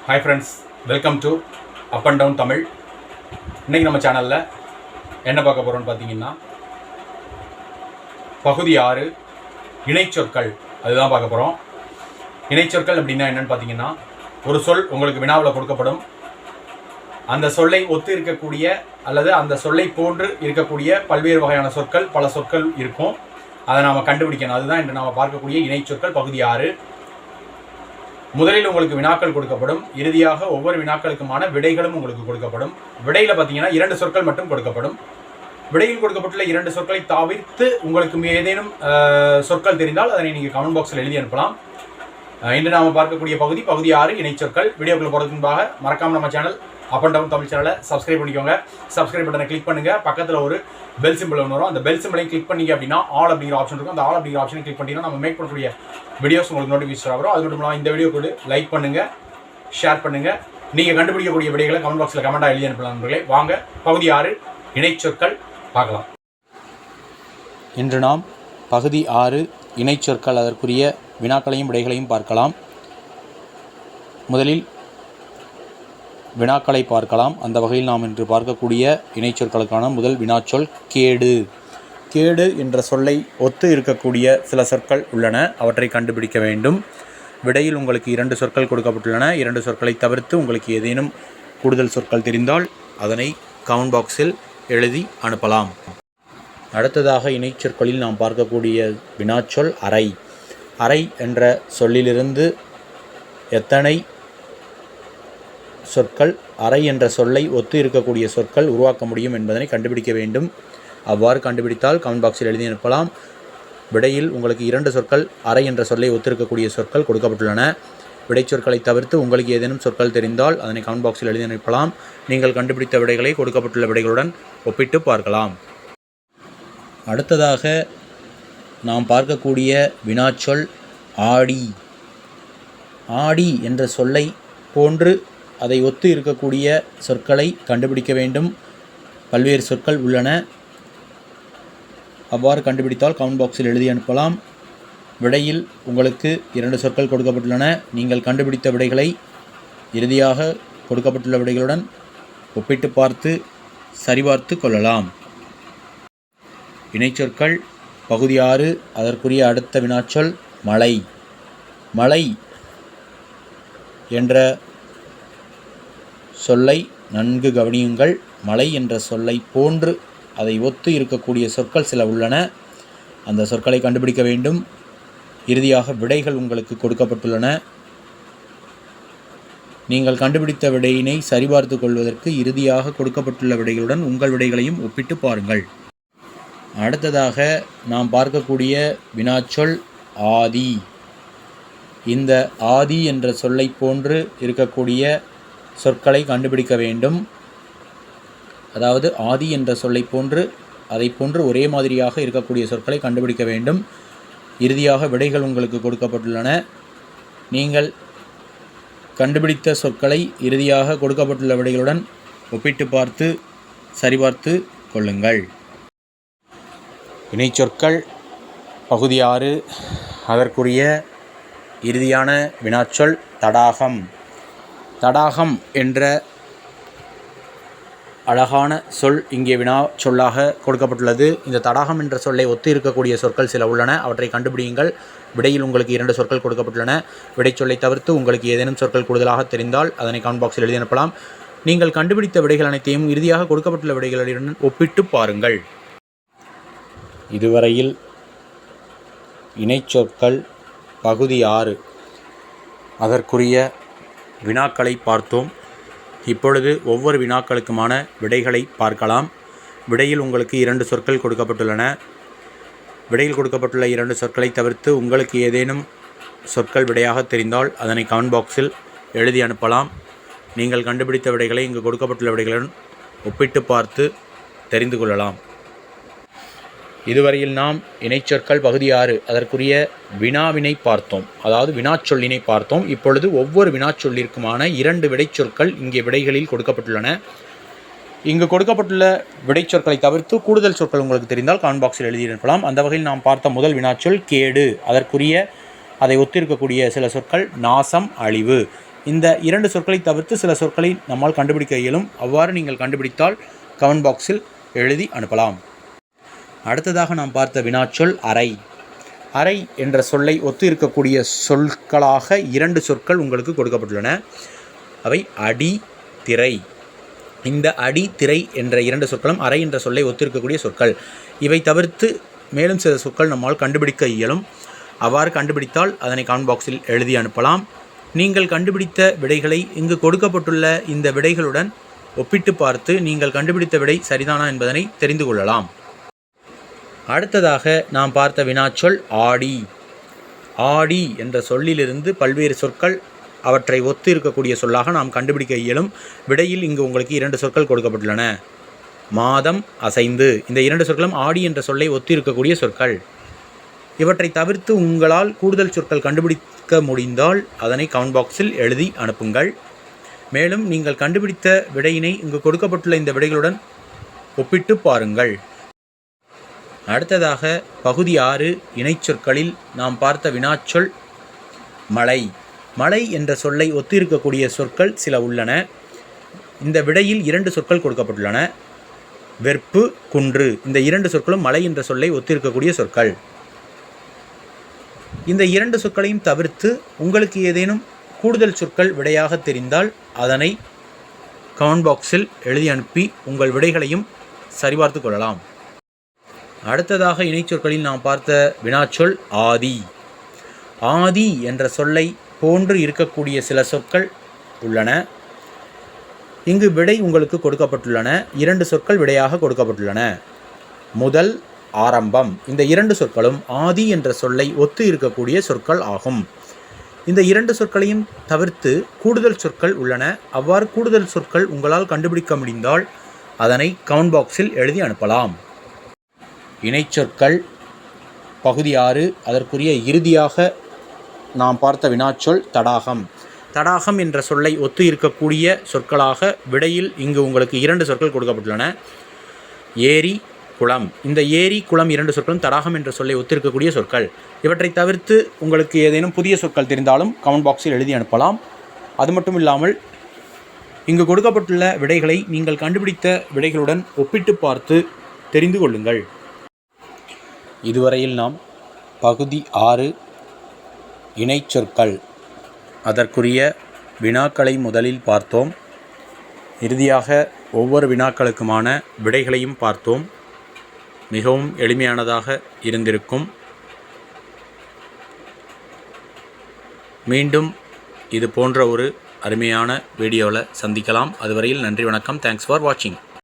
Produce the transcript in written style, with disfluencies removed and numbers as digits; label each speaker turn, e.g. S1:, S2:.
S1: Hi friends, welcome to up and down Tamil. இன்றைக்கி நம்ம சேனலில் என்ன பார்க்க போகிறோம்னு பார்த்தீங்கன்னா, பகுதி 6 இணைச்சொற்கள் அதுதான் பார்க்க போகிறோம். இணைச்சொற்கள் அப்படின்னா என்னென்னு பார்த்தீங்கன்னா, ஒரு சொல் உங்களுக்கு வினாவில் கொடுக்கப்படும். அந்த சொல்லை ஒத்து இருக்கக்கூடிய அல்லது அந்த சொல்லை போன்று இருக்கக்கூடிய பல்வேறு வகையான சொற்கள், பல சொற்கள் இருக்கும். அதை நாம் கண்டுபிடிக்கணும். அதுதான் இன்று நாம் பார்க்கக்கூடிய இணைச்சொற்கள் பகுதி 6. முதலில் உங்களுக்கு வினாக்கள் கொடுக்கப்படும். இறுதியாக ஒவ்வொரு வினாக்களுக்குமான விடைகளும் உங்களுக்கு கொடுக்கப்படும். விடையில் பார்த்தீங்கன்னா 2 சொற்கள் மட்டும் கொடுக்கப்படும். விடையில் கொடுக்கப்பட்டுள்ள 2 சொற்களை தவிர்த்து உங்களுக்கு ஏதேனும் சொற்கள் தெரிந்தால் அதனை நீங்கள் கமெண்ட் பாக்ஸில் எழுதி அனுப்பலாம். இன்று நாம் பார்க்கக்கூடிய பகுதி 6 இணைச்சொற்கள். வீடியோக்குள்ள போகிறதுக்கு முன்பாக மறக்காமல் நம்ம channel up and down Tamil சேனலை சப்ஸ்கிரைப் பண்ணிக்கோங்க. சப்ஸ்கிரைப் பட்டனை கிளிக் பண்ணுங்கள். பக்கத்தில் ஒரு பெல் சிம்பிள் ஒன்று வரும். அந்த பெல் சிம்பிளையும் கிளிக் பண்ணிங்க அப்படின்னா ஆல் அப்படிங்கிற ஆப்ஷன் இருக்கும். அந்த ஆல் அப்படிங்கிற ஆப்ஷனை கிளிக் பண்ணிங்கன்னா நம்ம மேக் பண்ணக்கூடிய வீடியோஸ் உங்களுக்கு நோட்டிஃபிகேஷன் வரும். அது மட்டும் இல்லாமல் இந்த வீடியோக்கு லைக் பண்ணுங்கள், ஷேர் பண்ணுங்கள். நீங்கள் கண்டுபிடிக்கக்கூடிய விடைகளை கமெண்ட் பாக்ஸில் கமெண்ட்டாக எழுதி அனுப்பலாம் நண்பர்களே. வாங்க பகுதி 6 இணைச்சொற்கள் பார்க்கலாம்.
S2: இன்று நாம் பகுதி 6 இணைச்சொற்கள் அதற்குரிய வினாக்களையும் விடைகளையும் பார்க்கலாம். முதலில் வினாக்களை பார்க்கலாம். அந்த வகையில் நாம் இன்று பார்க்கக்கூடிய இணைச்சொற்களுக்கான முதல் வினாச்சொல் கேடு. கேடு என்ற சொல்லை ஒத்து இருக்கக்கூடிய சில சொற்கள் உள்ளன. அவற்றை கண்டுபிடிக்க வேண்டும். விடையில் உங்களுக்கு 2 சொற்கள் கொடுக்கப்பட்டுள்ளன. 2 சொற்களை தவிர்த்து உங்களுக்கு ஏதேனும் கூடுதல் சொற்கள் தெரிந்தால் அதனை கமெண்ட் பாக்ஸில் எழுதி அனுப்பலாம். அடுத்ததாக இணைச்சொற்களில் நாம் பார்க்கக்கூடிய வினாச்சொல் அறை. அறை என்ற சொல்லிலிருந்து எத்தனை சொற்கள் அறை என்ற சொல்லை ஒத்து இருக்கக்கூடிய சொற்கள் உருவாக்க முடியும் என்பதனை கண்டுபிடிக்க வேண்டும். அவ்வாறு கண்டுபிடித்தால் கமெண்ட் பாக்ஸில் எழுதி அனுப்பலாம். விடையில் உங்களுக்கு 2 சொற்கள் அறை என்ற சொல்லை ஒத்திருக்கக்கூடிய சொற்கள் கொடுக்கப்பட்டுள்ளன. விடைச்சொற்களை தவிர்த்து உங்களுக்கு ஏதேனும் சொற்கள் தெரிந்தால் அதனை கமெண்ட் பாக்ஸில் எழுதி அனுப்பலாம். நீங்கள் கண்டுபிடித்த விடைகளை கொடுக்கப்பட்டுள்ள விடைகளுடன் ஒப்பிட்டு பார்க்கலாம். அடுத்ததாக நாம் பார்க்கக்கூடிய வினாச்சொல் ஆடி. ஆடி என்ற சொல்லை போன்று அதை ஒத்து இருக்கக்கூடிய சொற்களை கண்டுபிடிக்க வேண்டும். பல்வேறு சொற்கள் உள்ளன. அவ்வாறு கண்டுபிடித்தால் கமெண்ட் பாக்ஸில் எழுதி அனுப்பலாம். விடையில் உங்களுக்கு 2 சொற்கள் கொடுக்கப்பட்டுள்ளன. நீங்கள் கண்டுபிடித்த விடைகளை இறுதியாக கொடுக்கப்பட்டுள்ள விடைகளுடன் ஒப்பிட்டு பார்த்து சரிபார்த்து கொள்ளலாம். இணைச்சொற்கள் பகுதி 6 அதற்குரிய அடுத்த வினாச்சொல் மழை. மழை என்ற சொல்லை நன்கு கவனியுங்கள். மழை என்ற சொல்லை போன்று அதை ஒத்து இருக்கக்கூடிய சொற்கள் சில உள்ளன. அந்த சொற்களை கண்டுபிடிக்க வேண்டும். இறுதியாக விடைகள் உங்களுக்கு கொடுக்கப்பட்டுள்ளன. நீங்கள் கண்டுபிடித்த விடையினை சரிபார்த்து கொள்வதற்கு இறுதியாக கொடுக்கப்பட்டுள்ள விடைகளுடன் உங்கள் விடைகளையும் ஒப்பிட்டு பாருங்கள். அடுத்ததாக நாம் பார்க்கக்கூடிய வினாச்சொல் ஆதி. இந்த ஆதி என்ற சொல்லை போன்று இருக்கக்கூடிய சொற்களை கண்டுபிடிக்க வேண்டும். அதாவது ஆதி என்ற சொல்லை போன்று அதை போன்று ஒரே மாதிரியாக இருக்கக்கூடிய சொற்களை கண்டுபிடிக்க வேண்டும். இறுதியாக விடைகள் உங்களுக்கு கொடுக்கப்பட்டுள்ளன. நீங்கள் கண்டுபிடித்த சொற்களை இறுதியாக கொடுக்கப்பட்டுள்ள விடைகளுடன் ஒப்பிட்டு பார்த்து சரிபார்த்து கொள்ளுங்கள். இணைச்சொற்கள் பகுதி 6 அதற்குரிய இறுதியான வினாச்சொல் தடாகம். தடாகம் என்ற அழகான சொல் இங்கே வினா சொல்லாக கொடுக்கப்பட்டுள்ளது. இந்த தடாகம் என்ற சொல்லை ஒத்து இருக்கக்கூடிய சொற்கள் சில உள்ளன. அவற்றை கண்டுபிடியுங்கள். விடையில் உங்களுக்கு 2 சொற்கள் கொடுக்கப்பட்டுள்ளன. விடை சொல்லை தவிர்த்து உங்களுக்கு ஏதேனும் சொற்கள் கூடுதலாக தெரிந்தால் அதனை கமெண்ட் பாக்ஸில் எழுதி அனுப்பலாம். நீங்கள் கண்டுபிடித்த விடைகள் அனைத்தையும் இறுதியாக கொடுக்கப்பட்டுள்ள விடைகளுடன் ஒப்பிட்டு பாருங்கள். இதுவரையில் இணைச்சொற்கள் பகுதி 6 அதற்குரிய வினாக்களை பார்த்தோம். இப்பொழுது ஒவ்வொரு வினாக்களுக்குமான விடைகளை பார்க்கலாம். விடையில் உங்களுக்கு 2 சொற்கள் கொடுக்கப்பட்டுள்ளன. விடையில் கொடுக்கப்பட்டுள்ள 2 சொற்களை தவிர்த்து உங்களுக்கு ஏதேனும் சொற்கள் விடையாக தெரிந்தால் அதனை கமெண்ட் பாக்ஸில் எழுதி அனுப்பலாம். நீங்கள் கண்டுபிடித்த விடைகளை இங்கு கொடுக்கப்பட்டுள்ள விடைகளுடன் ஒப்பிட்டு பார்த்து தெரிந்து கொள்ளலாம். இதுவரையில் நாம் இணைச்சொற்கள் பகுதி 6 அதற்குரிய வினாவினை பார்த்தோம். அதாவது வினாச்சொல்லினை பார்த்தோம். இப்பொழுது ஒவ்வொரு வினாச்சொல்லிற்குமான 2 விடைச்சொற்கள் இங்கே விடைகளில் கொடுக்கப்பட்டுள்ளன. இங்கு கொடுக்கப்பட்டுள்ள விடைச்சொற்களை தவிர்த்து கூடுதல் சொற்கள் உங்களுக்கு தெரிந்தால் கமெண்ட் பாக்ஸில் எழுதி அனுப்பலாம். அந்த வகையில் நாம் பார்த்த முதல் வினாச்சொல் கேடு. அதற்குரிய அதை ஒத்திருக்கக்கூடிய சில சொற்கள் நாசம், அழிவு. இந்த 2 சொற்களை தவிர்த்து சில சொற்களை நம்மால் கண்டுபிடிக்க இயலும். அவ்வாறு நீங்கள் கண்டுபிடித்தால் கமெண்ட் பாக்ஸில் எழுதி அனுப்பலாம். அடுத்ததாக நாம் பார்த்த வினாச்சொல் அறை. அறை என்ற சொல்லை ஒத்து இருக்கக்கூடிய சொற்களாக 2 சொற்கள் உங்களுக்கு கொடுக்கப்பட்டுள்ளன. அவை அடி, திரை. இந்த அடி, திரை என்ற 2 சொற்களும் அறை என்ற சொல்லை ஒத்து இருக்கக்கூடிய சொற்கள். இவை தவிர்த்து மேலும் சில சொற்கள் நம்மால் கண்டுபிடிக்க இயலும். அவ்வாறு கண்டுபிடித்தால் அதனை கமெண்ட் பாக்ஸில் எழுதி அனுப்பலாம். நீங்கள் கண்டுபிடித்த விடைகளை இங்கு கொடுக்கப்பட்டுள்ள இந்த விடைகளுடன் ஒப்பிட்டு பார்த்து நீங்கள் கண்டுபிடித்த விடை சரிதானா என்பதனை தெரிந்து கொள்ளலாம். அடுத்ததாக நாம் பார்த்த வினாச்சொல் ஆடி. ஆடி என்ற சொல்லிலிருந்து பல்வேறு சொற்கள் அவற்றை ஒத்து இருக்கக்கூடிய சொல்லாக நாம் கண்டுபிடிக்க இயலும். விடையில் இங்கு உங்களுக்கு 2 சொற்கள் கொடுக்கப்பட்டுள்ளன. மாதம், அசைந்து. இந்த 2 சொற்களும் ஆடி என்ற சொல்லை ஒத்து இருக்கக்கூடிய சொற்கள். இவற்றை தவிர்த்து உங்களால் கூடுதல் சொற்கள் கண்டுபிடிக்க முடிந்தால் அதனை கமெண்ட் பாக்ஸில் எழுதி அனுப்புங்கள். மேலும் நீங்கள் கண்டுபிடித்த விடையினை இங்கு கொடுக்கப்பட்டுள்ள இந்த விடைகளுடன் ஒப்பிட்டு பாருங்கள். அடுத்ததாக பகுதி 6 இணைச்சொற்களில் நாம் பார்த்த வினாச்சொல் மலை. மலை என்ற சொல்லை ஒத்து இருக்கக்கூடிய சொற்கள் சில உள்ளன. இந்த விடையில் 2 சொற்கள் கொடுக்கப்பட்டுள்ளன. வெற்பு, குன்று. இந்த 2 சொற்களும் மலை என்ற சொல்லை ஒத்து இருக்கக்கூடிய சொற்கள். இந்த 2 சொற்களையும் தவிர்த்து உங்களுக்கு ஏதேனும் கூடுதல் சொற்கள் விடையாக தெரிந்தால் அதனை கமெண்ட் பாக்ஸில் எழுதி அனுப்பி உங்கள் விடைகளையும் சரிபார்த்து கொள்ளலாம். அடுத்ததாக இணைச்சொற்களில் நாம் பார்த்த வினாச்சொல் ஆதி. ஆதி என்ற சொல்லை போன்று இருக்கக்கூடிய சில சொற்கள் உள்ளன. இங்கு விடை உங்களுக்கு கொடுக்கப்பட்டுள்ளன. 2 சொற்கள் விடையாக கொடுக்கப்பட்டுள்ளன. முதல், ஆரம்பம். இந்த 2 சொற்களும் ஆதி என்ற சொல்லை ஒத்து இருக்கக்கூடிய சொற்கள் ஆகும். இந்த 2 சொற்களையும் தவிர்த்து கூடுதல் சொற்கள் உள்ளன. அவ்வாறு கூடுதல் சொற்கள் உங்களால் கண்டுபிடிக்க முடிந்தால் அதனை கமெண்ட் பாக்ஸில் எழுதி அனுப்பலாம். இணைச்சொற்கள் பகுதி 6 அதற்குரிய இறுதியாக நாம் பார்த்த வினாச்சொல் தடாகம். தடாகம் என்ற சொல்லை ஒத்து இருக்கக்கூடிய சொற்களாக விடையில் இங்கு உங்களுக்கு 2 சொற்கள் கொடுக்கப்பட்டுள்ளன. ஏரி, குளம். இந்த ஏரி, குளம் 2 சொற்களும் தடாகம் என்ற சொல்லை ஒத்திருக்கக்கூடிய சொற்கள். இவற்றை தவிர்த்து உங்களுக்கு ஏதேனும் புதிய சொற்கள் தெரிந்தாலும் கமெண்ட் பாக்ஸில் எழுதி அனுப்பலாம். அது மட்டும் இல்லாமல் இங்கு கொடுக்கப்பட்டுள்ள விடைகளை நீங்கள் கண்டுபிடித்த விடைகளுடன் ஒப்பிட்டு பார்த்து தெரிந்து கொள்ளுங்கள். இதுவரையில் நாம் பகுதி 6 இணைச்சொற்கள் அதற்குரிய வினாக்களை முதலில் பார்த்தோம். இறுதியாக ஒவ்வொரு வினாக்களுக்குமான விடைகளையும் பார்த்தோம். மிகவும் எளிமையானதாக இருந்திருக்கும். மீண்டும் இது போன்ற ஒரு அருமையான வீடியோவில் சந்திக்கலாம். அதுவரையில் நன்றி, வணக்கம். தேங்க்ஸ் ஃபார் வாட்சிங்.